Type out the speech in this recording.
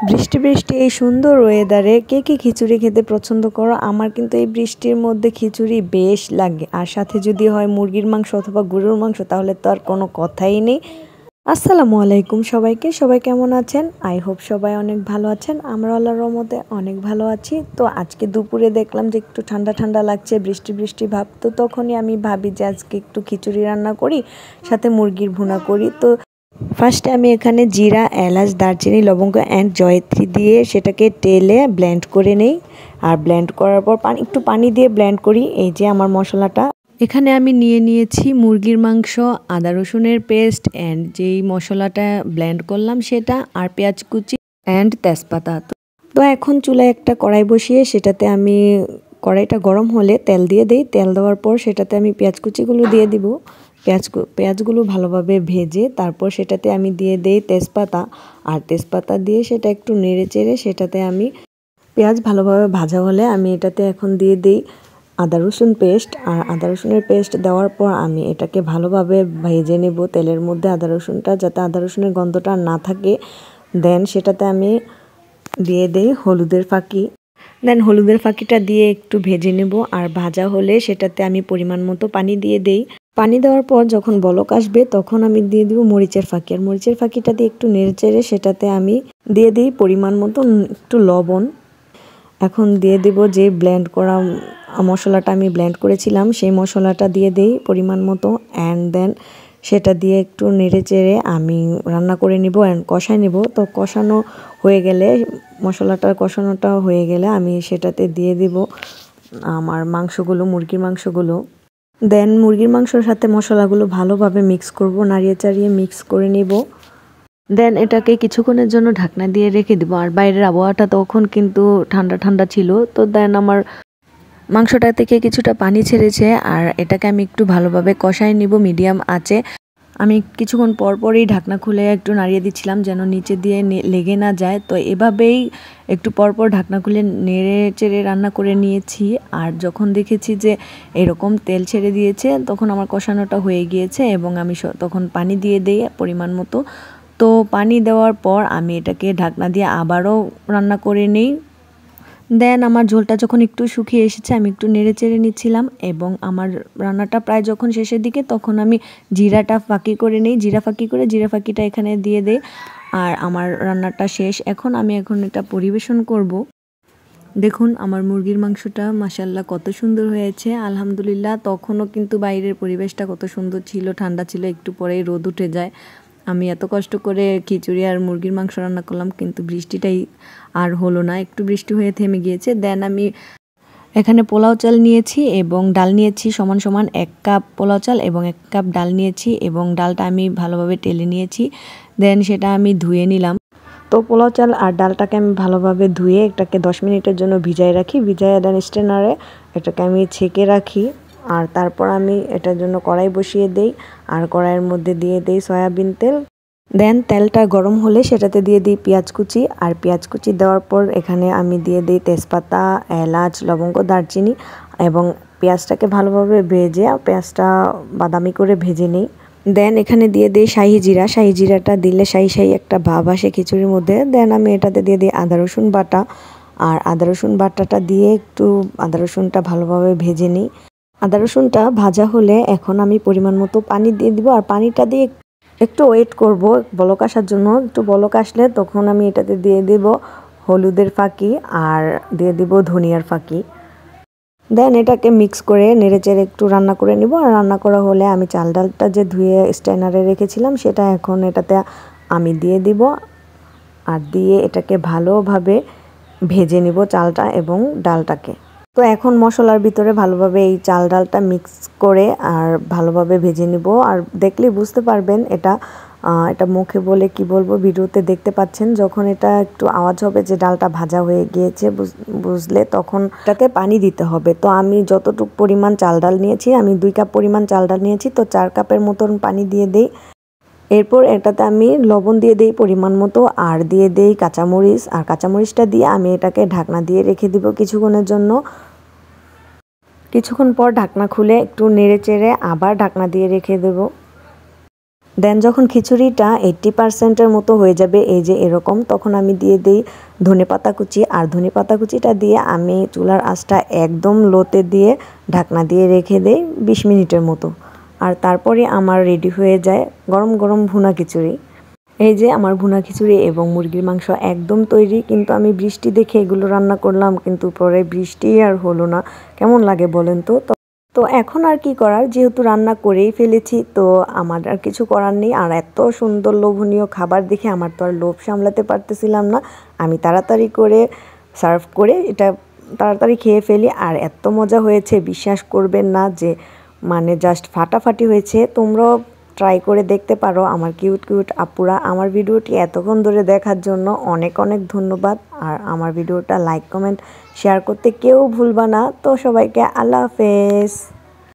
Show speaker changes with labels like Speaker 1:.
Speaker 1: বৃষ্টি বৃষ্টি এই সুন্দর ওয়েদারে কে কে খিচুড়ি খেতে পছন্দ করো? আমার কিন্তু এই বৃষ্টির মধ্যে খিচুড়ি বেশ লাগে, আর সাথে যদি হয় মুরগির মাংস অথবা গরুর মাংস তাহলে তো আর কোনো কথাই নেই। আসসালামু আলাইকুম সবাইকে, সবাই কেমন আছেন? আই হোপ সবাই অনেক ভালো আছেন। আমরা আল্লাহর রহমতে অনেক ভালো আছি। তো আজকে দুপুরে দেখলাম যে একটু ঠান্ডা ঠান্ডা লাগছে, বৃষ্টি বৃষ্টি ভাব, তো তখনই আমি ভাবি যে আজকে একটু খিচুড়ি রান্না করি, সাথে মুরগির ভুনা করি। তো ফার্স্টে আমি এখানে জিরা, এলাচ, দারচিনি, লবঙ্গ অ্যান্ড জয়ত্রী দিয়ে সেটাকে তেলে ব্লেন্ড করে নেই। আর ব্লেন্ড করার পর একটু পানি দিয়ে ব্লেন্ড করি। এই যে আমার মশলাটা এখানে আমি নিয়েছি মুরগির মাংস, আদা রসুনের পেস্ট অ্যান্ড যেই মশলাটা ব্লেন্ড করলাম সেটা, আর পেঁয়াজ কুচি অ্যান্ড তেজপাতা। তো এখন চুলায় একটা কড়াই বসিয়ে সেটাতে আমি কড়াইটা গরম হলে তেল দিয়ে দিই। তেল দেওয়ার পর সেটাতে আমি পেঁয়াজ কুচিগুলো দিয়ে দিব। পেঁয়াজগুলো ভালোভাবে ভেজে তারপর সেটাতে আমি দিয়ে দেই তেজপাতা, আর তেজপাতা দিয়ে সেটা একটু নেড়ে চেড়ে সেটাতে আমি পেঁয়াজ ভালোভাবে ভাজা হলে আমি এটাতে এখন দিয়ে দিই আদা রসুন পেস্ট। আর আদা রসুনের পেস্ট দেওয়ার পর আমি এটাকে ভালোভাবে ভেজে নেব তেলের মধ্যে, আদা রসুনটা যাতে আদা রসুনের গন্ধটা না থাকে। দেন সেটাতে আমি দিয়ে দেই হলুদের ফাঁকি। দেন হলুদের ফাঁকিটা দিয়ে একটু ভেজে নেব, আর ভাজা হলে সেটাতে আমি পরিমাণ মতো পানি দিয়ে দেই। পানি দেওয়ার পর যখন বলক আসবে তখন আমি দিয়ে দিব মরিচের ফাঁকি, আর মরিচের ফাঁকিটা দিয়ে একটু নেড়েচেড়ে সেটাতে আমি দিয়ে দিই পরিমাণ মতো একটু লবণ। এখন দিয়ে দেব যে ব্লেন্ড করা মশলাটা আমি ব্লেন্ড করেছিলাম সেই মশলাটা দিয়ে দেই পরিমাণ মতো, অ্যান্ড দেন সেটা দিয়ে একটু নেড়েচেড়ে আমি রান্না করে নিব অ্যান্ড কষায় নেব। তো কষানো হয়ে গেলে কষানোটা হয়ে গেলে আমি সেটাতে দিয়ে দিব আমার মাংসগুলো, মুরগির মাংসগুলো। দেন মুরগির মাংসর সাথে মশলাগুলো ভালোভাবে মিক্স করব, নাড়িয়ে চাড়িয়ে মিক্স করে নিব। দেন এটাকে কিছুক্ষণের জন্য ঢাকনা দিয়ে রেখে দিব। আর বাইরের আবহাওয়াটা তখন কিন্তু ঠান্ডা ঠান্ডা ছিল। তো দেন আমার মাংসটা থেকে কিছুটা পানি ছেড়েছে, আর এটাকে আমি একটু ভালোভাবে কষায় নিব মিডিয়াম আঁচে। আমি কিছুক্ষণ পরপরই ঢাকনা খুলে একটু নাড়িয়ে দিচ্ছিলাম যেন নিচে দিয়ে লেগে না যায়। তো এভাবেই একটু পরপর ঢাকনা খুলে নেড়ে চেড়ে রান্না করে নিয়েছি। আর যখন দেখেছি যে এরকম তেল ছেড়ে দিয়েছে তখন আমার কষানোটা হয়ে গিয়েছে, এবং আমি তখন পানি দিয়ে দিই পরিমাণ মতো। তো পানি দেওয়ার পর আমি এটাকে ঢাকনা দিয়ে আবারও রান্না করে নিই। দেন আমার ঝোলটা যখন একটু শুকিয়ে এসেছে আমি একটু নেড়ে চেড়ে নিচ্ছিলাম, এবং আমার রান্নাটা প্রায় যখন শেষের দিকে তখন আমি জিরাটা ফাঁকি করে নিই। জিরা ফাঁকিটা এখানে দিয়ে দেই। আর আমার রান্নাটা শেষ। এখন এটা পরিবেশন করব। দেখুন আমার মুরগির মাংসটা মাশাআল্লাহ কত সুন্দর হয়েছে, আলহামদুলিল্লাহ। তখনও কিন্তু বাইরের পরিবেশটা কত সুন্দর ছিল, ঠান্ডা ছিল, একটু পরেই রোদ উঠে যায়। আমি এত কষ্ট করে খিচুড়ি আর মুরগির মাংস রান্না করলাম, কিন্তু বৃষ্টিটাই আর হলো না, একটু বৃষ্টি হয়ে থেমে গিয়েছে। দেন আমি এখানে পোলাও চাল নিয়েছি এবং ডাল নিয়েছি, সমান সমান 1 কাপ পোলাও চাল এবং 1 কাপ ডাল নিয়েছি, এবং ডালটা আমি ভালোভাবে টেলে নিয়েছি। দেন সেটা আমি ধুয়ে নিলাম। তো পোলাও চাল আর ডালটাকে আমি ভালোভাবে ধুয়ে এটাকে 10 মিনিটের জন্য ভিজায় দেন স্ট্রেনারে এটাকে আমি ছেঁকে রাখি। আর তারপর আমি এটার জন্য কড়াই বসিয়ে দেই, আর কড়াইয়ের মধ্যে দিয়ে দেই সয়াবিন তেল। দেন তেলটা গরম হলে সেটাতে দিয়ে দিই পেঁয়াজ কুচি, আর পেঁয়াজ কুচি দেওয়ার পর এখানে আমি দিয়ে দিই তেজপাতা, এলাচ, লবঙ্গ, দারচিনি, এবং পেঁয়াজটাকে ভালোভাবে ভেজে পেঁয়াজটা বাদামি করে ভেজে নিই। দেন এখানে দিয়ে দিই শাহি জিরাটা দিলে শাহি একটা ভাব আসে খিচুড়ির মধ্যে। দেন আমি এটাতে দিয়ে দিই আদা রসুন বাটা, আর আদা রসুন বাটাটা দিয়ে একটু আদা রসুনটা ভালোভাবে ভেজে নিই। আদা রসুনটা ভাজা হলে এখন আমি পরিমাণ মতো পানি দিয়ে দিব, আর পানিটা দিয়ে একটু ওয়েট করব বলক আসার জন্য। একটু বলক আসলে তখন আমি এটাতে দিয়ে দেব হলুদের ফাঁকি, আর দিয়ে দিব ধনিয়ার ফাঁকি। দেন এটাকে মিক্স করে নেড়েচেড়ে একটু রান্না করে নিব। আর রান্না করা হলে আমি চাল ডালটা যে ধুয়ে স্ট্যানারে রেখেছিলাম সেটা এখন এটাতে আমি দিয়ে দিব, আর দিয়ে এটাকে ভালোভাবে ভেজে নিব চালটা এবং ডালটাকে। তো এখন মশলার ভিতরে ভালোভাবে এই চাল ডালটা মিক্স করে আর ভালোভাবে ভেজে নিব। আর দেখলেই বুঝতে পারবেন এটা মুখে বলে কি বলবো, ভিডিওতে দেখতে পাচ্ছেন যখন এটা একটু আওয়াজ হবে যে ডালটা ভাজা হয়ে গিয়েছে, বুঝলে তখন এটাতে পানি দিতে হবে। তো আমি যতটুকু পরিমাণ চাল ডাল নিয়েছি, আমি 2 কাপ পরিমাণ চাল ডাল নিয়েছি, তো 4 কাপের মতন পানি দিয়ে দেই। এরপর এটাতে আমি লবণ দিয়ে দেই পরিমাণ মতো, আর দিয়ে দেই কাঁচামরিচ, আর কাঁচামরিচটা দিয়ে আমি এটাকে ঢাকনা দিয়ে রেখে দিব কিছুক্ষণের জন্য। কিছুক্ষণ পর ঢাকনা খুলে একটু নেড়ে চেড়ে আবার ঢাকনা দিয়ে রেখে দেব। দেন যখন খিচুড়িটা 80%-এর মতো হয়ে যাবে, এই যে এরকম, তখন আমি দিয়ে দিই ধনেপাতা কুচি। আর ধনেপাতা কুচিটা দিয়ে আমি চুলার আঁচটা একদম লোতে দিয়ে ঢাকনা দিয়ে রেখে দেই 20 মিনিটের মতো। আর তারপরে আমার রেডি হয়ে যায় গরম গরম ভুনা খিচুড়ি। এই যে আমার ভুনা খিচুড়ি এবং মুরগির মাংস একদম তৈরি। কিন্তু আমি বৃষ্টি দেখে এগুলো রান্না করলাম, কিন্তু পরে বৃষ্টি আর হলো না। কেমন লাগে বলেন তো? তো এখন আর কি করার, যেহেতু রান্না করেই ফেলেছি, তো আমার আর কিছু করার নেই। আর এত সুন্দর লোভনীয় খাবার দেখে আমার তো আর লোভ সামলাতে পারতেছিলাম না। আমি তাড়াতাড়ি করে সার্ভ করে এটা তাড়াতাড়ি খেয়ে ফেলি। আর এত মজা হয়েছে, বিশ্বাস করবেন না যে মানে জাস্ট ফাটাফাটি হয়েছে। তোমরাও ট্রাই করে দেখতে পারো আমার কিউট কিউট আপুরা। আমার ভিডিওটি এতক্ষণ ধরে দেখার জন্য অনেক অনেক ধন্যবাদ। আর আমার ভিডিওটা লাইক কমেন্ট শেয়ার করতে কেউ ভুলবা না। তো সবাইকে আল্লাহ হাফেজ।